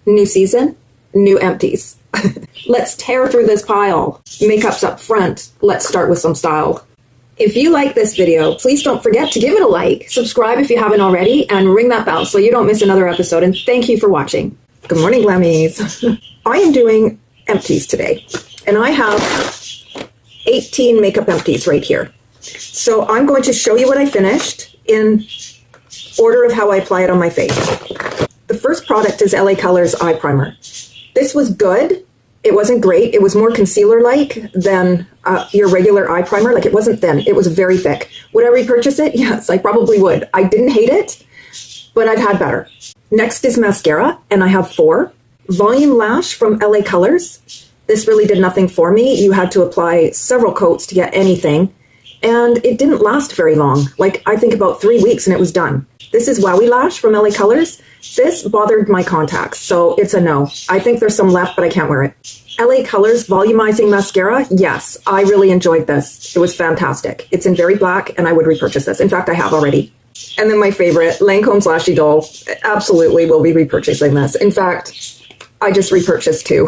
New season, new empties. Let's tear through this pile. Makeup's up front. Let's start with some style. If you like this video, please don't forget to give it a like, subscribe if you haven't already, and ring that bell so you don't miss another episode. And thank you for watching. Good morning, Glammies. I am doing empties today, and I have 18 makeup empties right here. So I'm going to show you what I finished in order of how I apply it on my face. The first product is LA Colors Eye Primer. This was good. It wasn't great. It was more concealer-like than your regular eye primer. Like, it wasn't thin. It was very thick. Would I repurchase it? Yes, I probably would. I didn't hate it, but I've had better. Next is mascara, and I have 4. Volume Lash from LA Colors. This really did nothing for me. You had to apply several coats to get anything, and it didn't last very long. Like, I think about 3 weeks, and it was done. This is Wowi Lash from LA Colors. This bothered my contacts, so it's a no. I think there's some left, but I can't wear it. LA Colors Volumizing Mascara. Yes, I really enjoyed this. It was fantastic. It's in very black, and I would repurchase this. In fact, I have already. And then my favorite, Lancome's Lashy Doll. Absolutely will be repurchasing this. In fact, I just repurchased 2.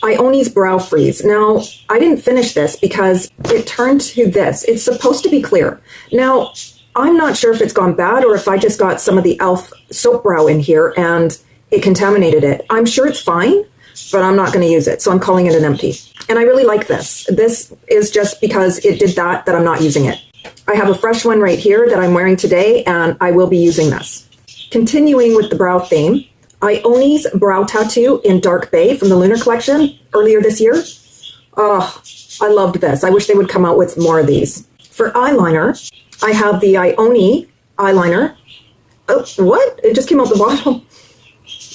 Ioni's Brow Freeze. Now, I didn't finish this because it turned to this. It's supposed to be clear. Now, I'm not sure if it's gone bad or if I just got some of the e.l.f. soap brow in here and it contaminated it. I'm sure it's fine, but I'm not going to use it, so I'm calling it an empty. And I really like this. This is just because it did that I'm not using it. I have a fresh one right here that I'm wearing today, and I will be using this. Continuing with the brow theme, Ioni's Brow Tattoo in Dark Bay from the Lunar Collection earlier this year. Oh, I loved this. I wish they would come out with more of these. For eyeliner, I have the Ioni eyeliner. Oh, what? It just came out the bottle.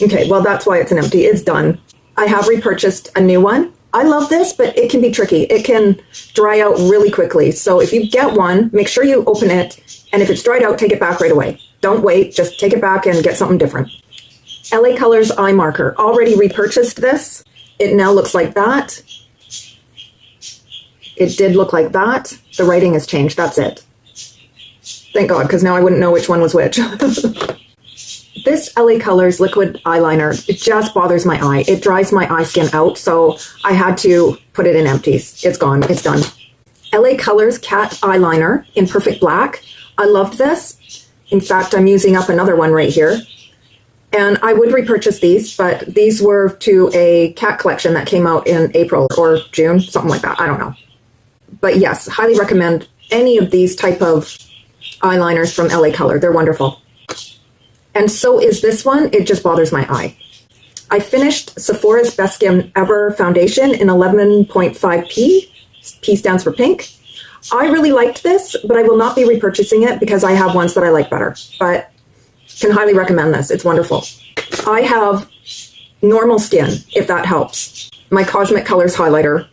Okay, well, that's why it's an empty. It's done. I have repurchased a new one. I love this, but it can be tricky. It can dry out really quickly. So if you get one, make sure you open it. And if it's dried out, take it back right away. Don't wait. Just take it back and get something different. LA Colors Eye Marker. Already repurchased this. It now looks like that. It did look like that. The writing has changed. That's it. Thank God, because now I wouldn't know which one was which. This LA Colors liquid eyeliner, it just bothers my eye. It dries my eye skin out, so I had to put it in empties. It's gone. It's done. LA Colors Cat Eyeliner in Perfect Black. I loved this. In fact, I'm using up another one right here. And I would repurchase these, but these were to a cat collection that came out in April or June, something like that. I don't know. But yes, highly recommend any of these type of eyeliners from LA Color. They're wonderful. And so is this one. It just bothers my eye. I finished Sephora's Best Skin Ever Foundation in 11.5p. P stands for pink. I really liked this, but I will not be repurchasing it because I have ones that I like better. But can highly recommend this. It's wonderful. I have normal skin, if that helps. My Cosmic Colors highlighter.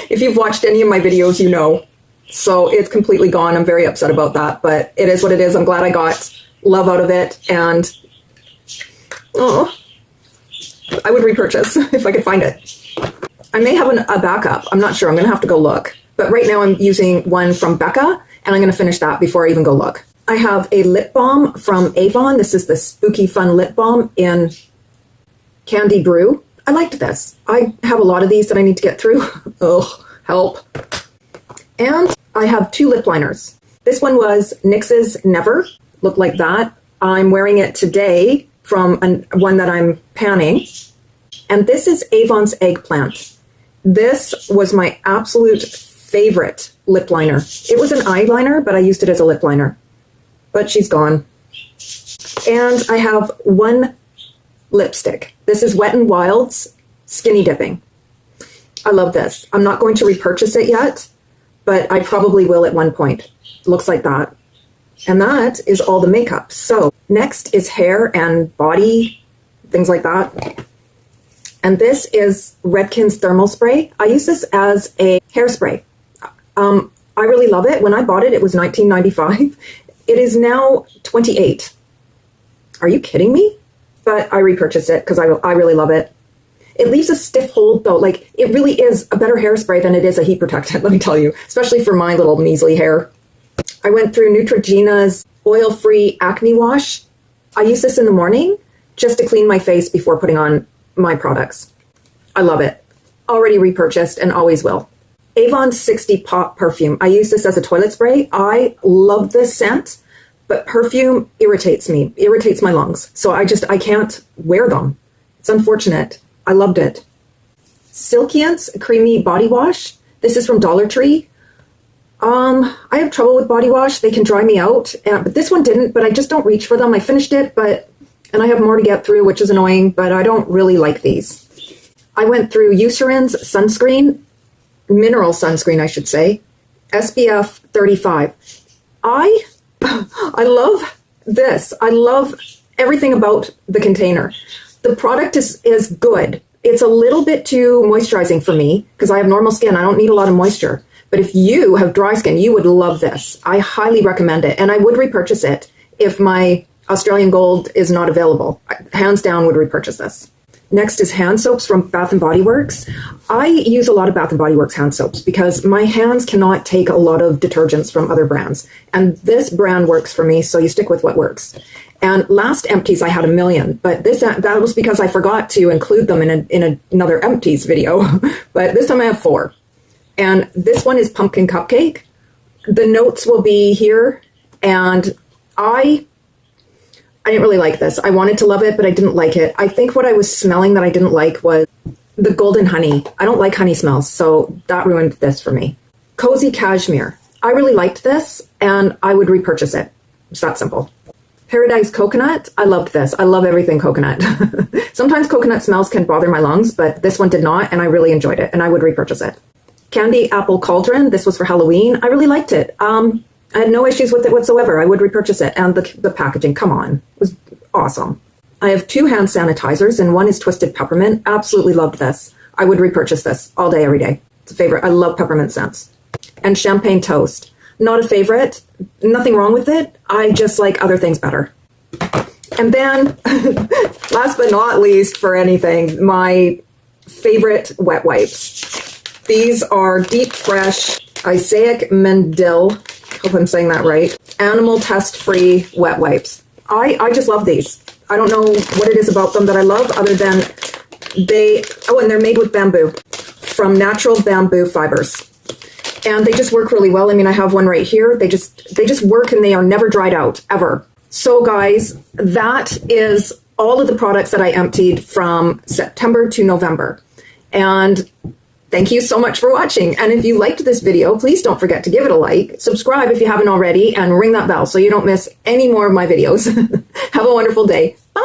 If you've watched any of my videos, you know. So it's completely gone. I'm very upset about that, but it is what it is. I'm glad I got love out of it, and I would repurchase if I could find it. I may have a backup. I'm not sure. I'm going to have to go look. But right now I'm using one from Becca, and I'm going to finish that before I even go look. I have a lip balm from Avon. This is the Spooky Fun Lip Balm in Candy Brew. I liked this. I have a lot of these that I need to get through. Oh, help. And I have 2 lip liners. This one was NYX's Never. Looked like that. I'm wearing it today from one that I'm panning. And this is Avon's Eggplant. This was my absolute favorite lip liner. It was an eyeliner, but I used it as a lip liner. But she's gone. And I have 1 lipstick. This is Wet n Wild's Skinny Dipping. I love this. I'm not going to repurchase it yet, but I probably will at one point. Looks like that. And that is all the makeup. So next is hair and body, things like that. And this is Redken's Thermal Spray. I use this as a hairspray. I really love it. When I bought it, it was $19.95. It is now $28. Are you kidding me? But I repurchased it because I really love it. It leaves a stiff hold though. Like, it really is a better hairspray than it is a heat protectant, let me tell you, especially for my little measly hair. I went through Neutrogena's oil-free acne wash. I use this in the morning just to clean my face before putting on my products. I love it. Already repurchased and always will. Avon 60 Pop Perfume. I use this as a toilet spray. I love this scent, but perfume irritates me, irritates my lungs. So I can't wear them. It's unfortunate. I loved it. Silkance Creamy Body Wash. This is from Dollar Tree. I have trouble with body wash. They can dry me out, but this one didn't, but I just don't reach for them. I finished it, and I have more to get through, which is annoying, but I don't really like these. I went through Eucerin's sunscreen, mineral sunscreen, I should say, SPF 35. I love this. I love everything about the container. The product is good. It's a little bit too moisturizing for me because I have normal skin. I don't need a lot of moisture. But if you have dry skin, you would love this. I highly recommend it. And I would repurchase it if my Australian Gold is not available. Hands down would repurchase this. Next is hand soaps from Bath & Body Works. I use a lot of Bath & Body Works hand soaps because my hands cannot take a lot of detergents from other brands. And this brand works for me, so you stick with what works. And last Empties, I had 1 million, but that was because I forgot to include them in another Empties video. But this time I have 4. And this one is Pumpkin Cupcake. The notes will be here. And I didn't really like this. I wanted to love it, but I didn't like it. I think what I was smelling that I didn't like was the golden honey. I don't like honey smells, so that ruined this for me. Cozy Cashmere. I really liked this, and I would repurchase it. It's that simple. Paradise Coconut. I loved this. I love everything coconut. Sometimes coconut smells can bother my lungs, but this one did not, and I really enjoyed it, and I would repurchase it. Candy Apple Cauldron. This was for Halloween. I really liked it. I had no issues with it whatsoever. I would repurchase it. And the packaging, come on, it was awesome. I have 2 hand sanitizers, and one is Twisted Peppermint. Absolutely loved this. I would repurchase this all day, every day. It's a favorite. I love peppermint scents. And Champagne Toast. Not a favorite. Nothing wrong with it. I just like other things better. And then, last but not least for anything, my favorite wet wipes. These are Deep Fresh Isaic Mendil, hope I'm saying that right, animal test-free wet wipes. I just love these. I don't know what it is about them that I love other than and they're made with bamboo, from natural bamboo fibers. And they just work really well. I mean, I have one right here. They just work and they are never dried out, ever. So guys, that is all of the products that I emptied from September to November. And thank you so much for watching. And if you liked this video, please don't forget to give it a like, subscribe if you haven't already, and ring that bell so you don't miss any more of my videos. Have a wonderful day. Bye.